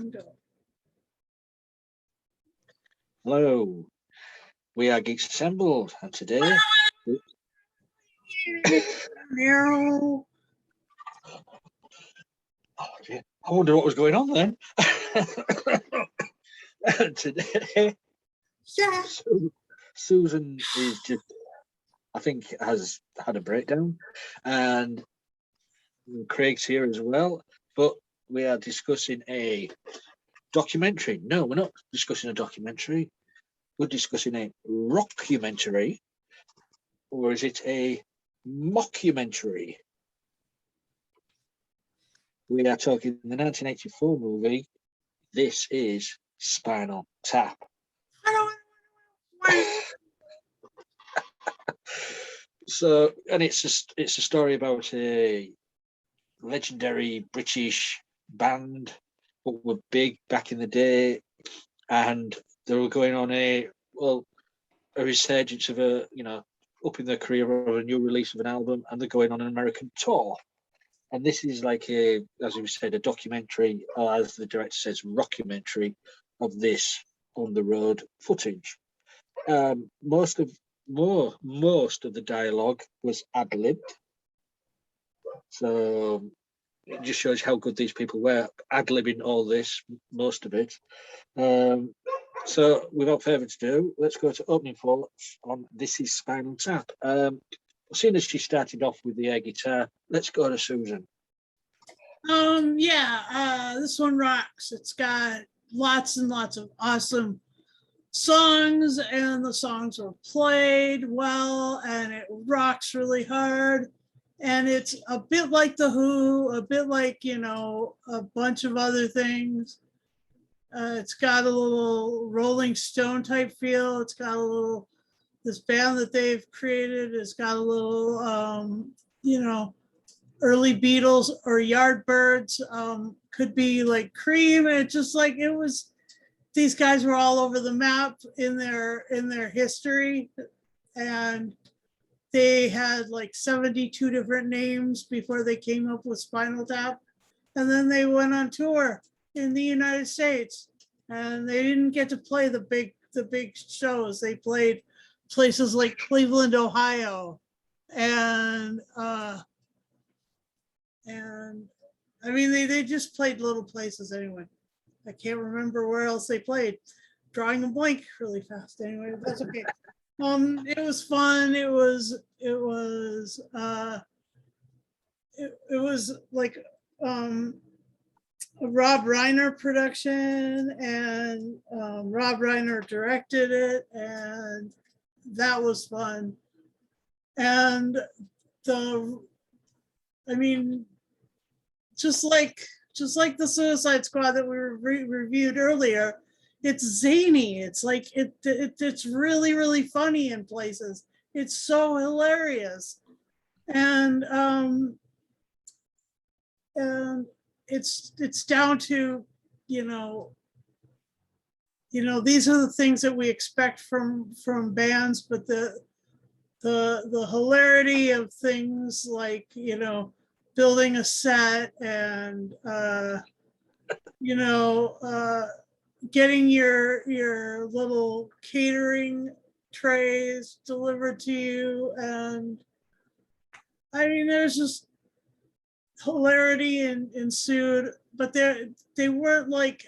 and go. Hello, we are Geeks Assembled, and today... Meow. Oh, dear. I wonder what was going on then. Today, Yeah. Susan is just, I think, has had a breakdown, and Craig's here as well, but we are discussing a documentary. No, we're not discussing a documentary. We're discussing a rockumentary, or is it a mockumentary? We are talking the 1984 movie, This Is Spinal Tap. So, and it's a story about a legendary British band that were big back in the day, and they were going on a resurgence of upping their career of a new release of an album, and they're going on an American tour. And this is like as we said, a documentary, or as the director says, rockumentary of this on the road footage. Most of the dialogue was ad-libbed, so it just shows how good these people were ad-libbing all this, most of it. So without further ado, let's go to opening thoughts on This Is Spinal Tap. As soon as she started off with the air guitar, let's go to Susan. This one rocks. It's got lots and lots of awesome songs, and the songs were played well, and it rocks really hard. And it's a bit like The Who, a bit like, a bunch of other things. It's got a little Rolling Stone type feel. It's got a little, this band that they've created has got a little, early Beatles or Yardbirds, could be like Cream. It just like, it was, these guys were all over the map in their history, and they had like 72 different names before they came up with Spinal Tap. And then they went on tour in the United States, and they didn't get to play the big shows. They played places like Cleveland, Ohio, and I mean, they just played little places anyway. I can't remember where else they played. Drawing a blank really fast anyway, but that's okay. It was fun. It was like a Rob Reiner production, and Rob Reiner directed it, and that was fun. And just like the Suicide Squad that we reviewed earlier, it's zany. It's like it's really, really funny in places. It's so hilarious, and it's down to these are the things that we expect from bands, but the hilarity of things like building a set, and getting your little catering trays delivered to you, and I mean, there's just hilarity ensued, but they weren't like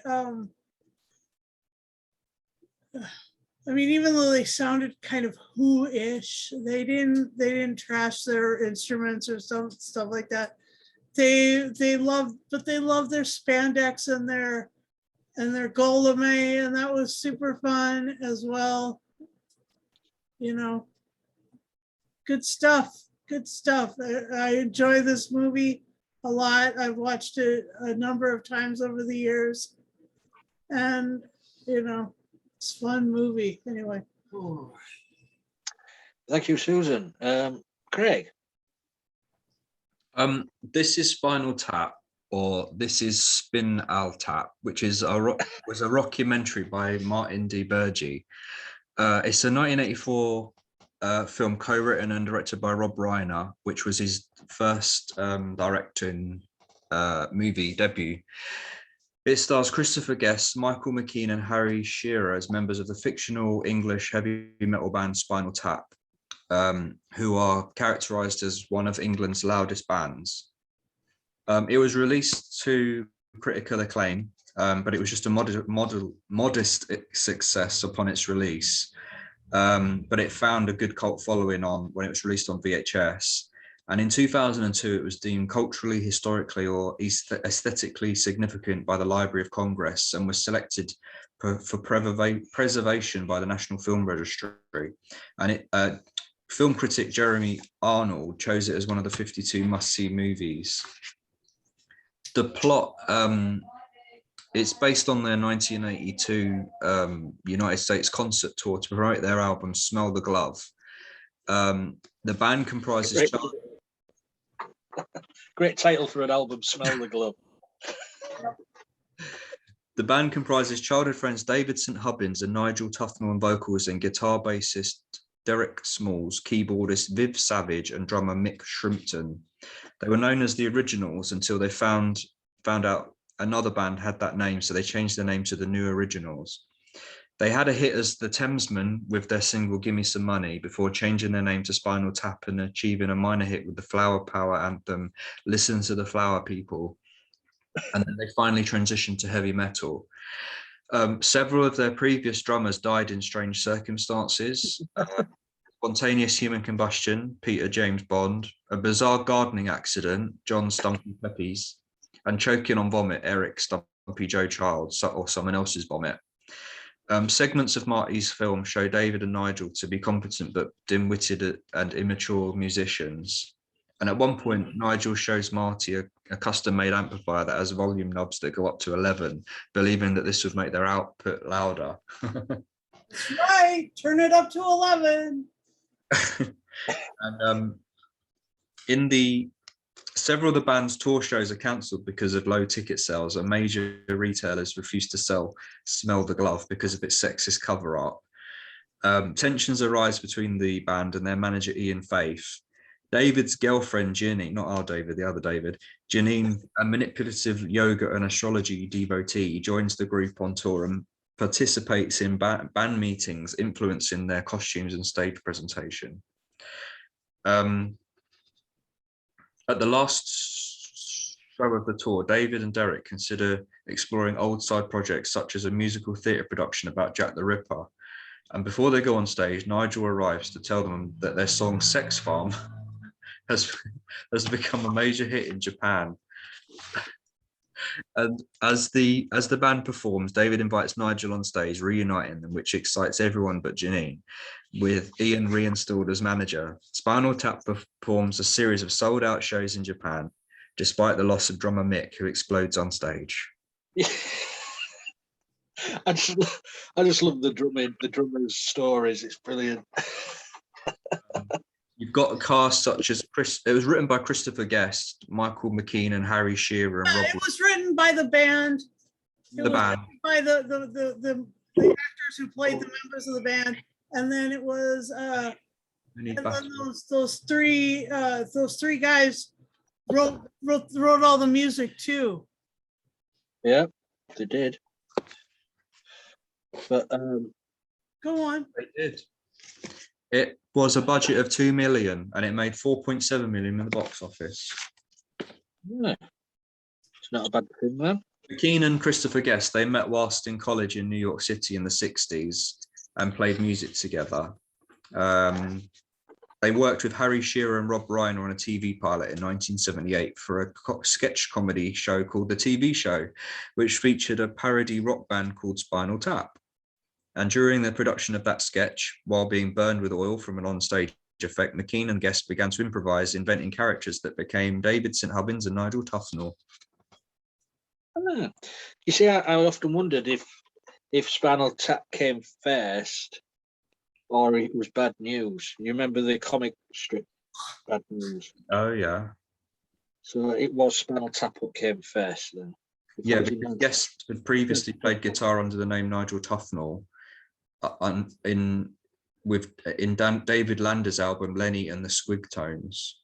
even though they sounded kind of Who-ish, they didn't trash their instruments or stuff like that. They loved their spandex and their goleme, and that was super fun as well. Good stuff. I enjoy this movie a lot. I've watched it a number of times over the years, and it's a fun movie anyway. Thank you, Susan. Craig. This is Spinal Tap, or This is Spinal Tap, which was a rockumentary by Marty DiBergi. It's a 1984 film co-written and directed by Rob Reiner, which was his first directing movie debut. It stars Christopher Guest, Michael McKean, and Harry Shearer as members of the fictional English heavy metal band Spinal Tap, who are characterized as one of England's loudest bands. It was released to critical acclaim, but it was just a modest success upon its release. But it found a good cult following on when it was released on VHS. And in 2002, it was deemed culturally, historically, or aesthetically significant by the Library of Congress and was selected for preservation by the National Film Registry. And film critic Jeremy Arnold chose it as one of the 52 must-see movies. The plot, it's based on their 1982 United States concert tour to promote their album Smell the Glove. The band comprises... Great title for an album, Smell the Glove. The band comprises childhood friends David St. Hubbins and Nigel Tufnell on vocals, and guitar bassist Derek Smalls, keyboardist Viv Savage, and drummer Mick Shrimpton. They were known as the Originals until they found out another band had that name, so they changed their name to the New Originals. They had a hit as the Thamesmen with their single Gimme Some Money before changing their name to Spinal Tap and achieving a minor hit with the Flower Power anthem Listen to the Flower People. And then they finally transitioned to heavy metal. Several of their previous drummers died in strange circumstances. Spontaneous human combustion, Peter James Bond, a bizarre gardening accident, John Stumpy Pepys, and choking on vomit, Eric Stumpy Joe Child, or someone else's vomit. Segments of Marty's film show David and Nigel to be competent but dim-witted and immature musicians. And at one point, Nigel shows Marty a custom-made amplifier that has volume knobs that go up to 11, believing that this would make their output louder. That's right, turn it up to 11. And several of the band's tour shows are cancelled because of low ticket sales, and major retailers refused to sell Smell the Glove because of its sexist cover art. Tensions arise between the band and their manager Ian Faith. David's girlfriend Ginny, not our David, the other David, Janine, a manipulative yoga and astrology devotee, joins the group on tour and participates in band meetings, influencing their costumes and stage presentation. At the last show of the tour, David and Derek consider exploring old side projects such as a musical theatre production about Jack the Ripper. And before they go on stage, Nigel arrives to tell them that their song Sex Farm has become a major hit in Japan. And as the band performs, David invites Nigel on stage, reuniting them, which excites everyone but Janine, with Ian reinstalled as manager. Spinal Tap performs a series of sold-out shows in Japan, despite the loss of drummer Mick, who explodes on stage. I just love the drummer's stories. It's brilliant. You've got a cast such as it was written by Christopher Guest, Michael McKean, and Harry Shearer. And Rob. It was written by the band. By the actors who played the members of the band, and then it was and then those three guys wrote all the music too. Yeah, they did. But go on. They did. It was a budget of 2 million and it made 4.7 million in the box office. Yeah. It's not a bad thing, man. McKean and Christopher Guest, they met whilst in college in New York City in the 60s and played music together. They worked with Harry Shearer and Rob Reiner on a TV pilot in 1978 for a sketch comedy show called The TV Show, which featured a parody rock band called Spinal Tap. And during the production of that sketch, while being burned with oil from an onstage effect, McKean and Guest began to improvise, inventing characters that became David St. Hubbins and Nigel Tufnell. Ah. You see, I often wondered if Spinal Tap came first or it was Bad News. You remember the comic strip Bad News? Oh, yeah. So it was Spinal Tap what came first then. Yeah, because Guest had previously played guitar under the name Nigel Tufnell in David Lander's album Lenny and the Squig Tones.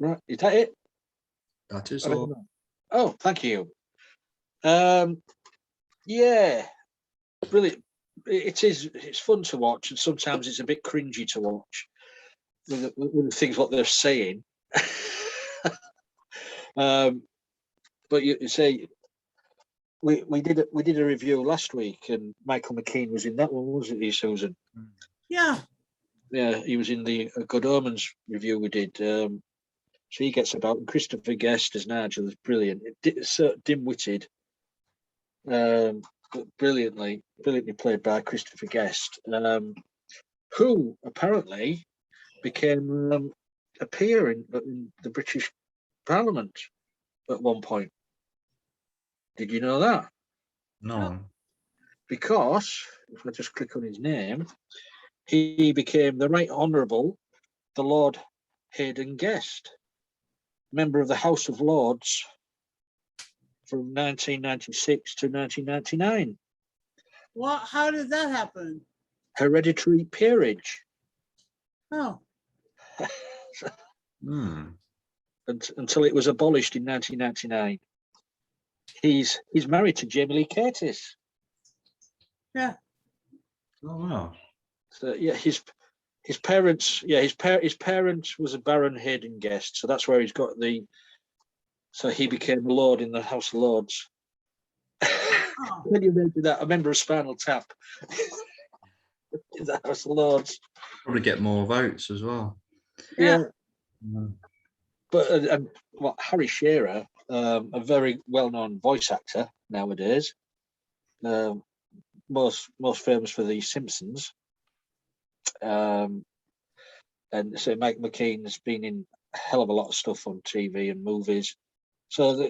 Right, is that it? That is I don't all. know. Oh, thank you. Yeah, brilliant. It's fun to watch, and sometimes it's a bit cringy to watch with the things what they're saying. But you say we did a review last week, and Michael McKean was in that one, wasn't he, Susan? Yeah. Yeah, he was in the Good Omens review we did. So he gets about, and Christopher Guest as Nigel is brilliant. So dim-witted, but brilliantly played by Christopher Guest, who apparently became a peer in the British Parliament at one point. Did you know that? No. Because if I just click on his name, he became the Right Honourable the Lord Haydn Guest, member of the House of Lords from 1996 to 1999. Well, how did that happen? Hereditary peerage. Oh, Until it was abolished in 1999. He's married to Jamie Lee Curtis. yeah. Oh wow. So yeah, his parents, his parents was a Baron Haydn Guest, so that's where he's got the. So he became a lord in the House of Lords. Oh. When you mentioned that, a member of Spinal Tap in the House of Lords. Probably get more votes as well. Yeah. But Harry Shearer, a very well-known voice actor nowadays, most famous for The Simpsons. And so Mike McKean has been in a hell of a lot of stuff on TV and movies. So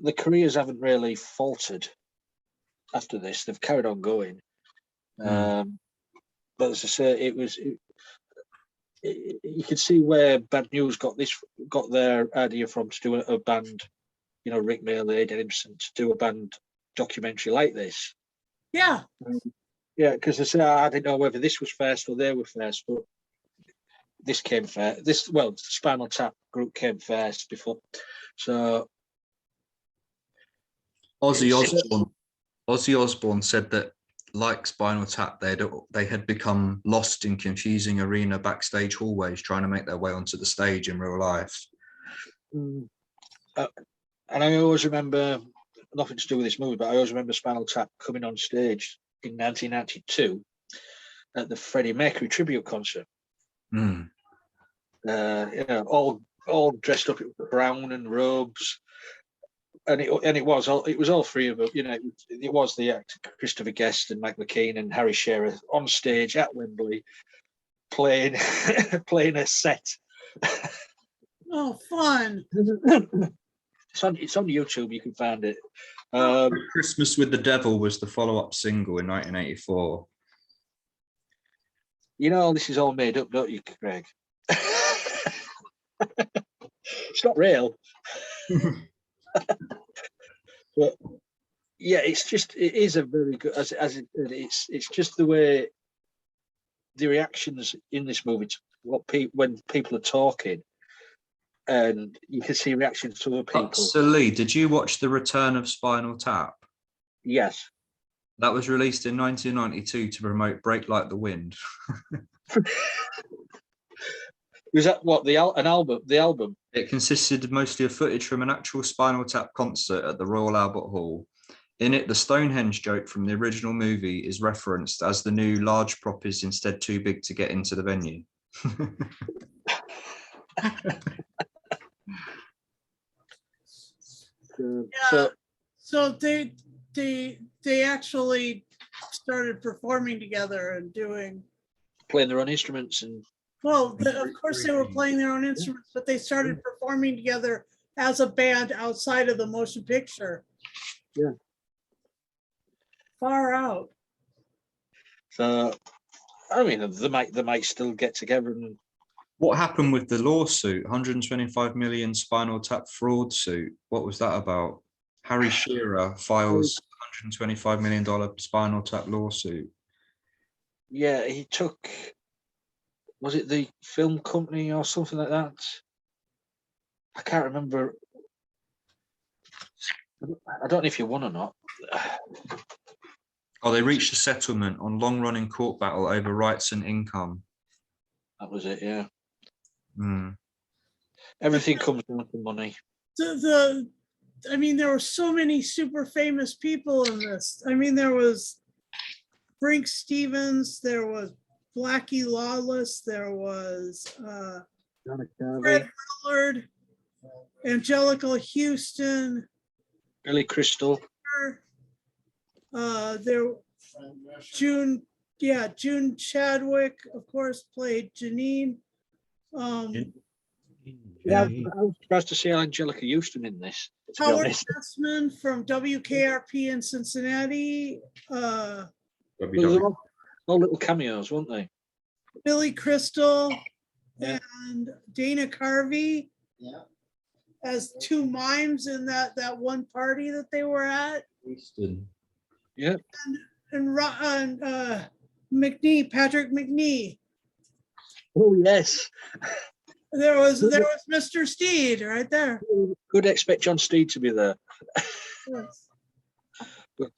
the careers haven't really faltered after this. They've carried on going. But as I say, you could see where Bad News got their idea from, to do a band, Rick Mayall, Aidan Simpson, to do a band documentary like this. Yeah. Yeah, because I say I didn't know whether this was first or they were first, but this came first. The Spinal Tap group came first before. So Ozzy Osbourne said that, like Spinal Tap, they had become lost in confusing arena backstage hallways, trying to make their way onto the stage in real life. And I always remember, nothing to do with this movie, but I always remember Spinal Tap coming on stage in 1992 at the Freddie Mercury tribute concert. All dressed up in brown and robes. And it was all three of them. It was the actor Christopher Guest and Mike McKean and Harry Shearer on stage at Wembley, playing a set. Oh, fun. It's on YouTube. You can find it. Christmas with the Devil was the follow-up single in 1984. This is all made up, don't you, Greg? It's not real. But yeah, it is a very good, it's just the way the reactions in this movie to when people are talking, and you can see reactions to other people. So Lee, did you watch The Return of Spinal Tap? Yes. That was released in 1992 to promote Break Like the Wind. Was that what an album? The album? It consisted mostly of footage from an actual Spinal Tap concert at the Royal Albert Hall. In it, the Stonehenge joke from the original movie is referenced, as the new large prop is instead too big to get into the venue. So they actually started performing together and playing their own instruments and. Well, of course they were playing their own instruments, but they started performing together as a band outside of the motion picture. Yeah. Far out. So, I mean, they might still get together. And what happened with the lawsuit? 125 million Spinal Tap fraud suit. What was that about? Harry Shearer files $125 million Spinal Tap lawsuit. Yeah, he took. Was it the film company or something like that? I can't remember. I don't know if you won or not. Oh, they reached a settlement on long-running court battle over rights and income. That was it, yeah. Mm. Everything comes down to money. I mean, there were so many super famous people in this. I mean, there was Brink Stevens, there was Blackie Lawless, there was Fred Willard, Angelica Houston, Billy Crystal. There, June Chadwick, of course, played Janine. Yeah, I was surprised to see Angelica Houston in this. To be Howard honest. Pressman from WKRP in Cincinnati. Well, they were all little cameos, weren't they? Billy Crystal Yeah. and Dana Carvey as two mimes in that one party that they were at. Easton. Yeah. And McNee, Patrick McNee. Oh yes. There was Mr. Steed right there. Could expect John Steed to be there. Yes.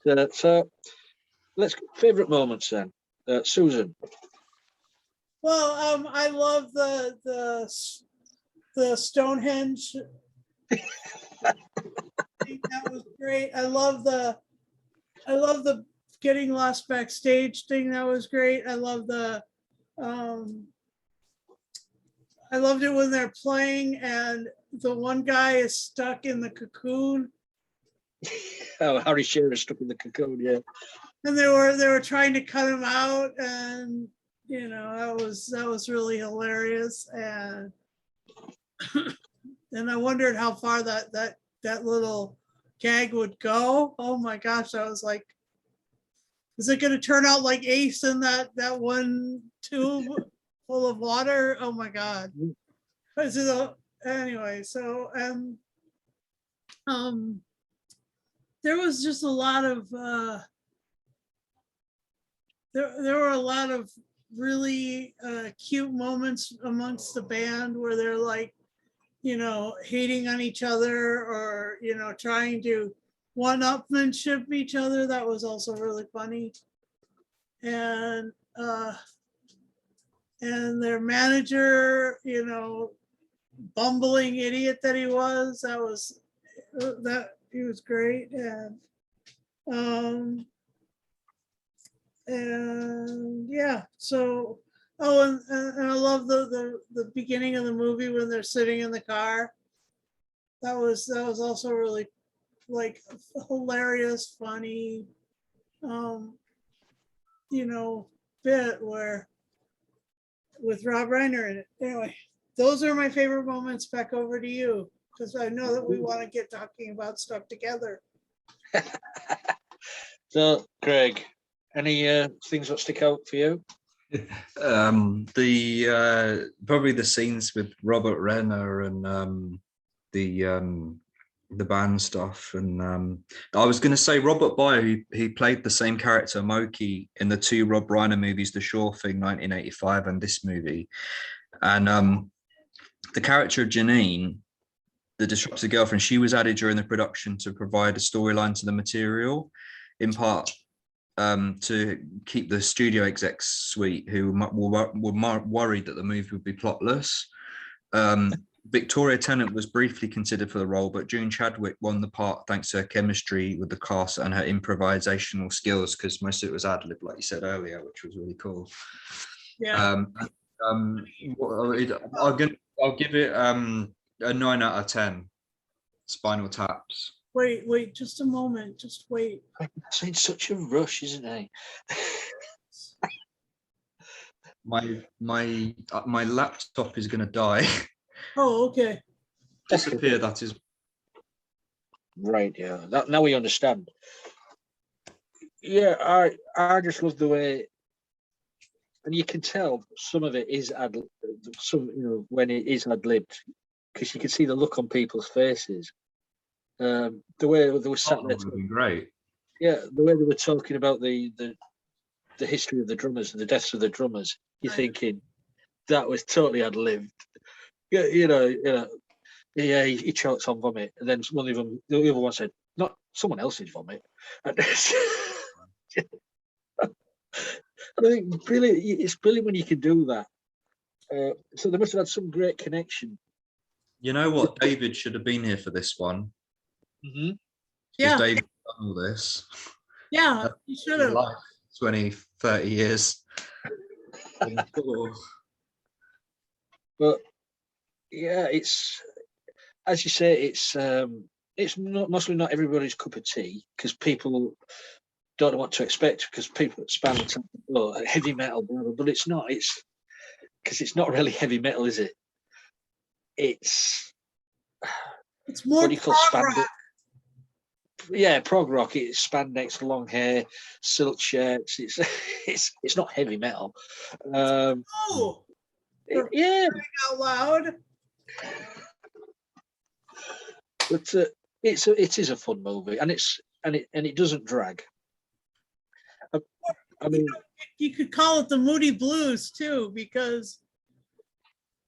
But so let's favorite moments then. Susan. Well, I love the Stonehenge. I think that was great. I love the getting lost backstage thing. That was great. I loved it when they're playing and the one guy is stuck in the cocoon. Oh, Harry Shearer stuck in the cocoon, yeah. And they were trying to cut him out, and you know, that was really hilarious. And and I wondered how far that little gag would go. Oh my gosh, I was like, is it going to turn out like Ace in that one tube full of water? Oh my God. Anyway, so there was just a lot of there were a lot of really cute moments amongst the band where they're like, you know, hating on each other or, you know, trying to one-upmanship each other. That was also really funny. And their manager, you know, bumbling idiot that he was, he was great. And yeah, so and I love the beginning of the movie when they're sitting in the car. That was also really like hilarious, funny, you know, bit where with Rob Reiner in it. Anyway, those are my favorite moments. Back over to you, because I know that we want to get talking about stuff together. So, Greg, any things that stick out for you? Probably the scenes with Robert Renner and the band stuff, and I was going to say Robert Byer, he played the same character Moki in the two Rob Reiner movies, The Shore Thing 1985 and this movie, and the character of Janine, the disruptive girlfriend, she was added during the production to provide a storyline to the material, in part to keep the studio execs sweet, who were worried that the movie would be plotless. Victoria Tennant was briefly considered for the role, but June Chadwick won the part thanks to her chemistry with the cast and her improvisational skills, because most of it was ad-lib, like you said earlier, which was really cool. Yeah. I'll give it a 9 out of 10. Spinal Taps. Wait, just a moment. Just wait. It's in such a rush, isn't he? My laptop is going to die. Oh, okay. Disappear. That is right. Yeah. Now we understand. Yeah, I just love the way, and you can tell some of it is some, you know, when it is ad-libbed, because you can see the look on people's faces. The way they were sat there, great. Yeah, the way they were talking about the history of the drummers and the deaths of the drummers. You're thinking that was totally ad-libbed. Yeah, you know, Yeah, he chokes on vomit, and then one of them, the other one said, "Not someone else's vomit." And I think brilliant. It's brilliant when you can do that. So they must have had some great connection. You know what? David should have been here for this one. Mm-hmm. Because Yeah, David done all this. yeah, you should In have. life, 20, 30 years. But yeah, it's as you say, it's not mostly not everybody's cup of tea because people don't know what to expect because people Spinal Tap, heavy metal, blah, blah, but it's not. It's because it's not really heavy metal, is it? It's More what do you call prog spandex? rock. Yeah, prog rock. It's spandex, long hair, silk shirts. It's not heavy metal. Oh, Yeah, out loud. but it is a fun movie, and it doesn't drag. I mean, You could call it the Moody Blues too, because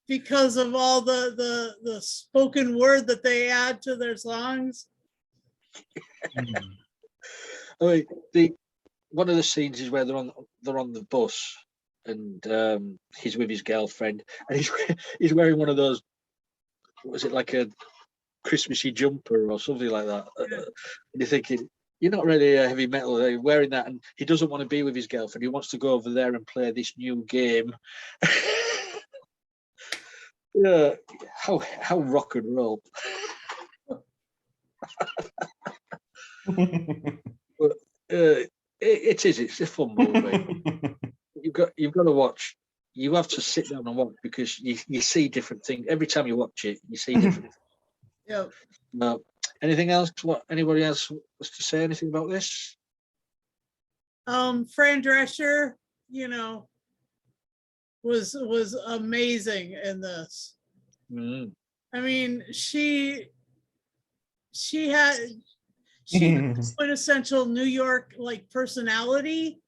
of all the spoken word that they add to their songs. I mean, one of the scenes is where they're on the bus, and he's with his girlfriend, and he's wearing one of those. Was it like a Christmassy jumper or something like that? Yeah. And you're thinking, you're not really a heavy metal. You're wearing that, and he doesn't want to be with his girlfriend. He wants to go over there and play this new game. Yeah, how rock and roll. But it is. It's a fun movie. You've got to watch. You have to sit down and watch because you see different things every time you watch it. You see different. Yeah. Anything else? What anybody else wants to say? Anything about this? Fran Drescher, was amazing in this. Mm. I mean, she had quintessential New York like personality,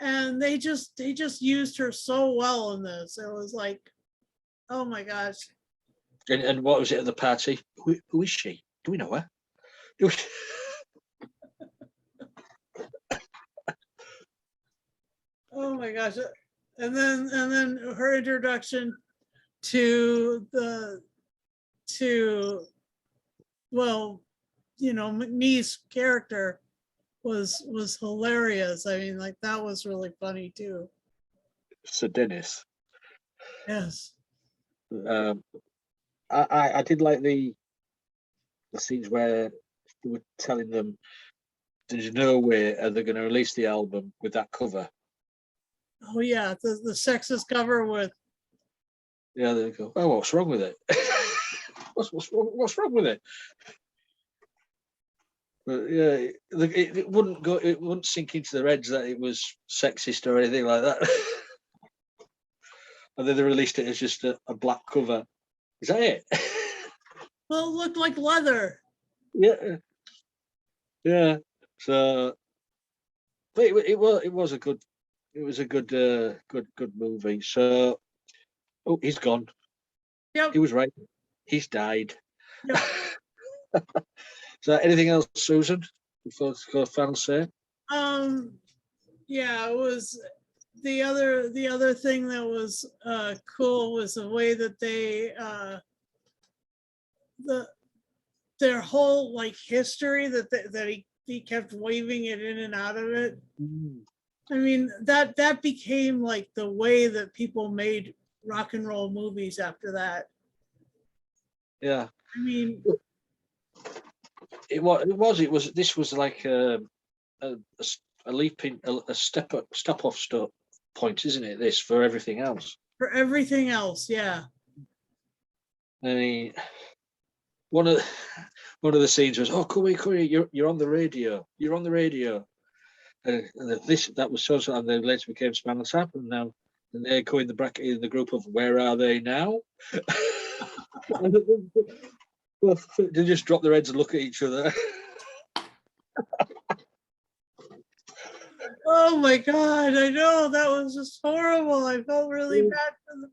and they just used her so well in this. It was like, oh my gosh. And what was it at the party? Who is she? Do we know her? Oh my gosh. And then her introduction to McNee's character was hilarious. I mean, like that was really funny too. Sir Dennis. Yes. I did like the scenes where they were telling them there's no way are they going to release the album with that cover. Oh yeah, the sexist cover with. Yeah, they go, oh, what's wrong with it? what's wrong with it? But yeah, it wouldn't go. It wouldn't sink into their heads that it was sexist or anything like that. And then they released it as just a black cover. Is that it? Well, it looked like leather. Yeah, yeah. So, but it was a good good movie. So, oh, he's gone. Yep. He was right. He's died. Yep. So, anything else, Susan? Before to go final say? Yeah, it was the other thing that was cool was the way that they their whole like history that he kept waving it in and out of it. I mean, that became like the way that people made rock and roll movies after that. Yeah. I mean, this was like a leaping a step off stop point, isn't it? This for everything else. for everything else, yeah. I mean, one of the scenes was, oh, come here, you're on the radio. You're on the radio. And that was so, and then later became Spinal Tap, and now and they go in the bracket in the group of where are they now? They just drop their heads and look at each other. Oh my God, I know, that was just horrible. I felt really bad for them.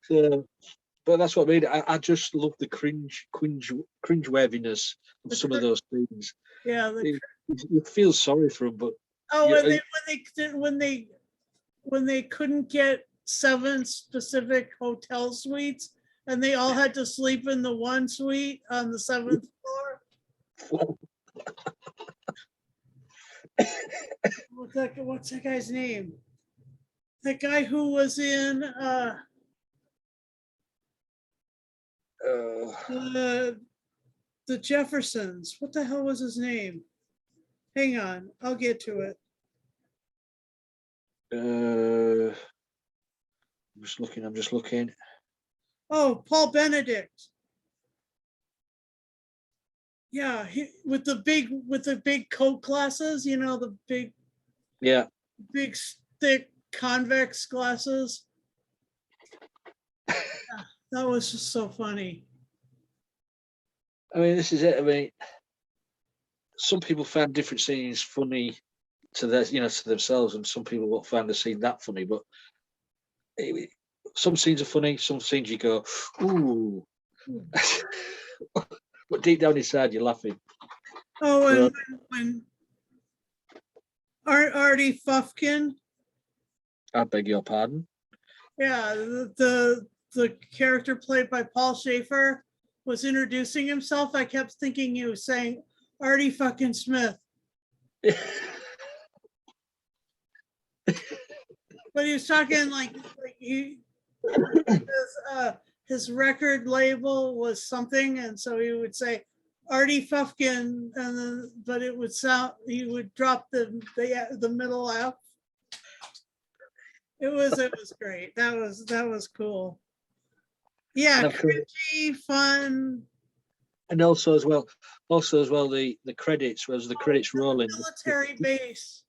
So, but that's what I mean. I just love the cringe waviness of some of those things. Yeah. You feel sorry for them, but Oh, yeah, and when they couldn't get 7 specific hotel suites, and they all had to sleep in the one suite on the 7th floor. What's that guy's name? That guy who was in the Jeffersons. What the hell was his name? Hang on, I'll get to it. I'm just looking. Oh, Paul Benedict. Yeah, with the big coat glasses, you know, the big thick convex glasses. Yeah, that was just so funny. I mean, this is it. I mean, some people found different scenes funny to to themselves, and some people won't find the scene that funny. But some scenes are funny, some scenes you go, ooh. But deep down inside, you're laughing. Oh, and when Artie Fufkin. I beg your pardon. Yeah, the character played by Paul Schaefer was introducing himself. I kept thinking he was saying Artie fucking Smith. But he was talking like his record label was something, and so he would say Artie Fufkin, and then but it would sound, he would drop the middle F. It was great. That was cool. Yeah, cringy, fun. And also as well the credits, was the credits rolling. Military base.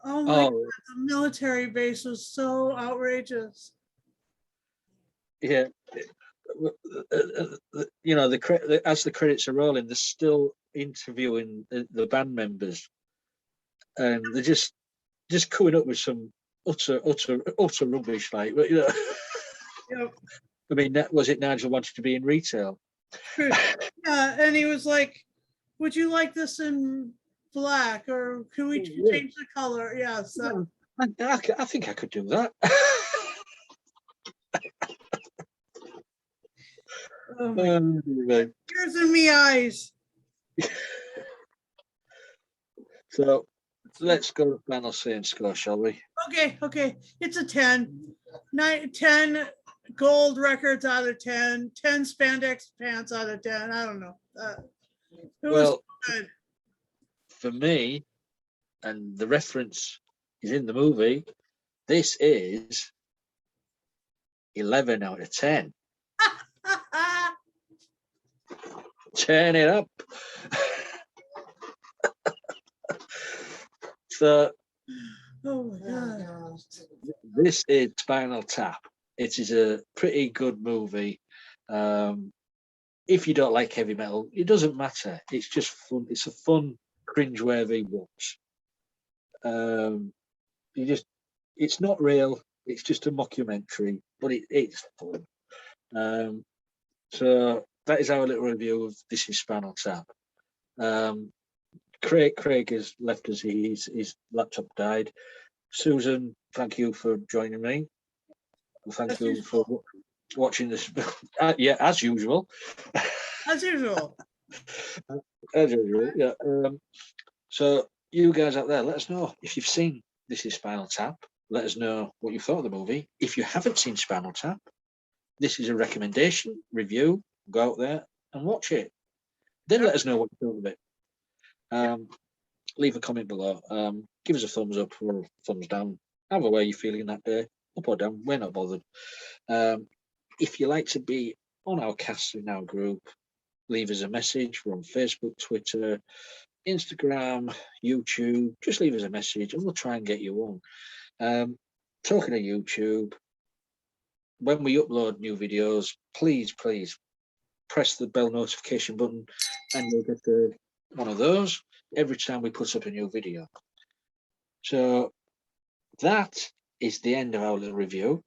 Oh my God, the military base was so outrageous. Yeah. You know, as the credits are rolling, they're still interviewing the band members, and they're just coming up with some utter rubbish, like, you know. Yep. I mean, was it Nigel wanted to be in retail? Yeah, and he was like, "Would you like this in black, or can we change the color?" Yeah, so I think I could do that. Tears in me eyes. So let's go to final saying score, shall we? Okay. It's a 10. 10 gold records out of 10. 10 spandex pants out of 10. I don't know. It was good. For me, and the reference is in the movie, this is 11 out of 10. Turn it up. So, oh my God. This is Spinal Tap. It is a pretty good movie. If you don't like heavy metal, it doesn't matter. It's just fun. It's a fun, cringe-worthy watch. It's not real. It's just a mockumentary, but it's fun. So that is our little review of This Is Spinal Tap. Craig has left us. His laptop died. Susan, thank you for joining me. Thank you for watching this. Yeah, as usual. As usual. As usual, yeah. So you guys out there, let us know if you've seen This Is Spinal Tap. Let us know what you thought of the movie. If you haven't seen Spinal Tap, this is a recommendation, review. Go out there and watch it. Then let us know what you thought of it. Leave a comment below. Give us a thumbs up or a thumbs down. However way you're feeling that day, up or down, we're not bothered. If you like to be on our cast in our group, leave us a message. We're on Facebook, Twitter, Instagram, YouTube. Just leave us a message and we'll try and get you on. Talking of YouTube, when we upload new videos, please press the bell notification button and you'll get one of those every time we put up a new video. So that is the end of our little review.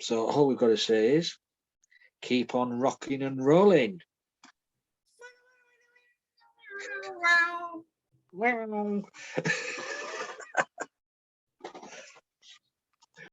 So all we've got to say is keep on rocking and rolling. Wow.